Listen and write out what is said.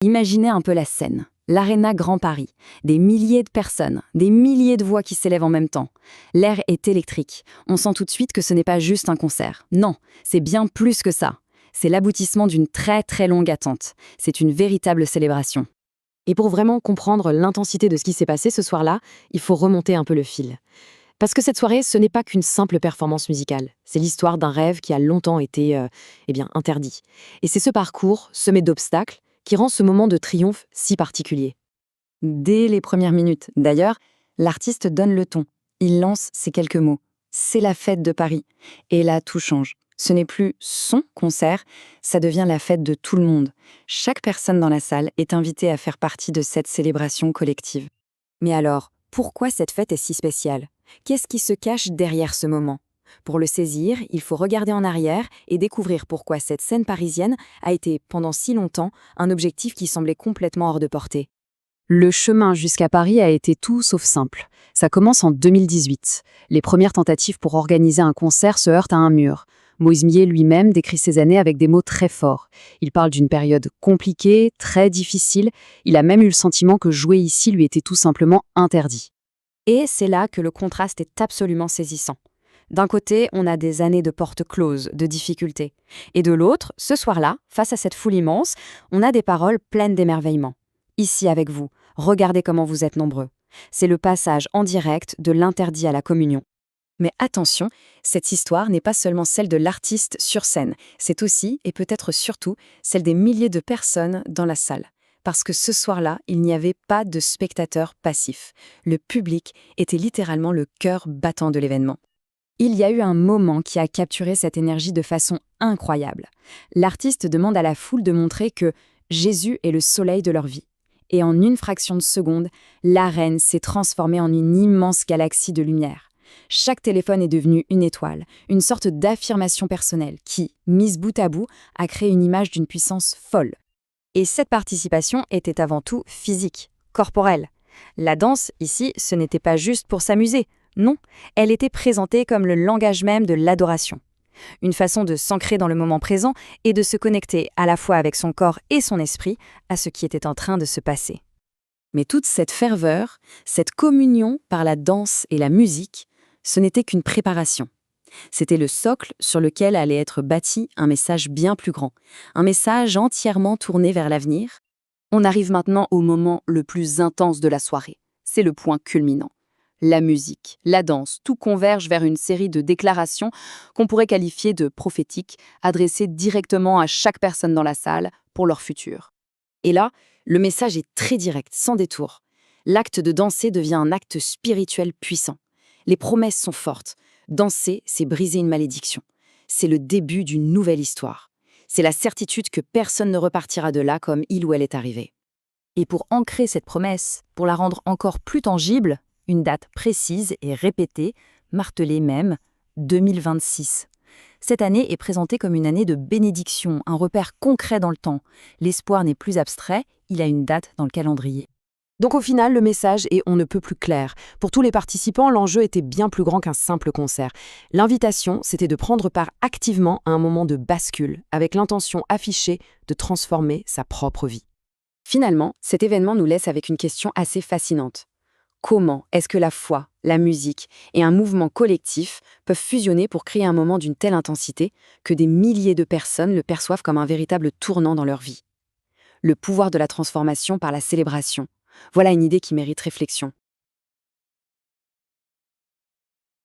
Imaginez un peu la scène. L'Arena Grand Paris. Des milliers de personnes, des milliers de voix qui s'élèvent en même temps. L'air est électrique. On sent tout de suite que ce n'est pas juste un concert. Non, c'est bien plus que ça. C'est l'aboutissement d'une très très longue attente. C'est une véritable célébration. Et pour vraiment comprendre l'intensité de ce qui s'est passé ce soir-là, il faut remonter un peu le fil. Parce que cette soirée, ce n'est pas qu'une simple performance musicale. C'est l'histoire d'un rêve qui a longtemps été interdit. Et c'est ce parcours, semé d'obstacles, qui rend ce moment de triomphe si particulier. Dès les premières minutes, d'ailleurs, l'artiste donne le ton. Il lance ces quelques mots. C'est la fête de Paris. Et là, tout change. Ce n'est plus son concert, ça devient la fête de tout le monde. Chaque personne dans la salle est invitée à faire partie de cette célébration collective. Mais alors, pourquoi cette fête est si spéciale? Qu'est-ce qui se cache derrière ce moment? Pour le saisir, il faut regarder en arrière et découvrir pourquoi cette scène parisienne a été, pendant si longtemps, un objectif qui semblait complètement hors de portée. Le chemin jusqu'à Paris a été tout sauf simple. Ça commence en 2018. Les premières tentatives pour organiser un concert se heurtent à un mur. Moïse Millet lui-même décrit ces années avec des mots très forts. Il parle d'une période compliquée, très difficile. Il a même eu le sentiment que jouer ici lui était tout simplement interdit. Et c'est là que le contraste est absolument saisissant. D'un côté, on a des années de portes closes, de difficultés. Et de l'autre, ce soir-là, face à cette foule immense, on a des paroles pleines d'émerveillement. Ici avec vous, regardez comment vous êtes nombreux. C'est le passage en direct de l'interdit à la communion. Mais attention, cette histoire n'est pas seulement celle de l'artiste sur scène, c'est aussi, et peut-être surtout, celle des milliers de personnes dans la salle. Parce que ce soir-là, il n'y avait pas de spectateurs passifs. Le public était littéralement le cœur battant de l'événement. Il y a eu un moment qui a capturé cette énergie de façon incroyable. L'artiste demande à la foule de montrer que Jésus est le soleil de leur vie. Et en une fraction de seconde, l'arène s'est transformée en une immense galaxie de lumière. Chaque téléphone est devenu une étoile, une sorte d'affirmation personnelle qui, mise bout à bout, a créé une image d'une puissance folle. Et cette participation était avant tout physique, corporelle. La danse, ici, ce n'était pas juste pour s'amuser. Non, elle était présentée comme le langage même de l'adoration. Une façon de s'ancrer dans le moment présent et de se connecter à la fois avec son corps et son esprit à ce qui était en train de se passer. Mais toute cette ferveur, cette communion par la danse et la musique, ce n'était qu'une préparation. C'était le socle sur lequel allait être bâti un message bien plus grand, un message entièrement tourné vers l'avenir. On arrive maintenant au moment le plus intense de la soirée. C'est le point culminant. La musique, la danse, tout converge vers une série de déclarations qu'on pourrait qualifier de prophétiques, adressées directement à chaque personne dans la salle pour leur futur. Et là, le message est très direct, sans détour. L'acte de danser devient un acte spirituel puissant. Les promesses sont fortes. Danser, c'est briser une malédiction. C'est le début d'une nouvelle histoire. C'est la certitude que personne ne repartira de là comme il ou elle est arrivé. Et pour ancrer cette promesse, pour la rendre encore plus tangible, une date précise et répétée, martelée même, 2026. Cette année est présentée comme une année de bénédiction, un repère concret dans le temps. L'espoir n'est plus abstrait, il a une date dans le calendrier. Donc au final, le message est on ne peut plus clair. Pour tous les participants, l'enjeu était bien plus grand qu'un simple concert. L'invitation, c'était de prendre part activement à un moment de bascule, avec l'intention affichée de transformer sa propre vie. Finalement, cet événement nous laisse avec une question assez fascinante. Comment est-ce que la foi, la musique et un mouvement collectif peuvent fusionner pour créer un moment d'une telle intensité que des milliers de personnes le perçoivent comme un véritable tournant dans leur vie? Le pouvoir de la transformation par la célébration. Voilà une idée qui mérite réflexion.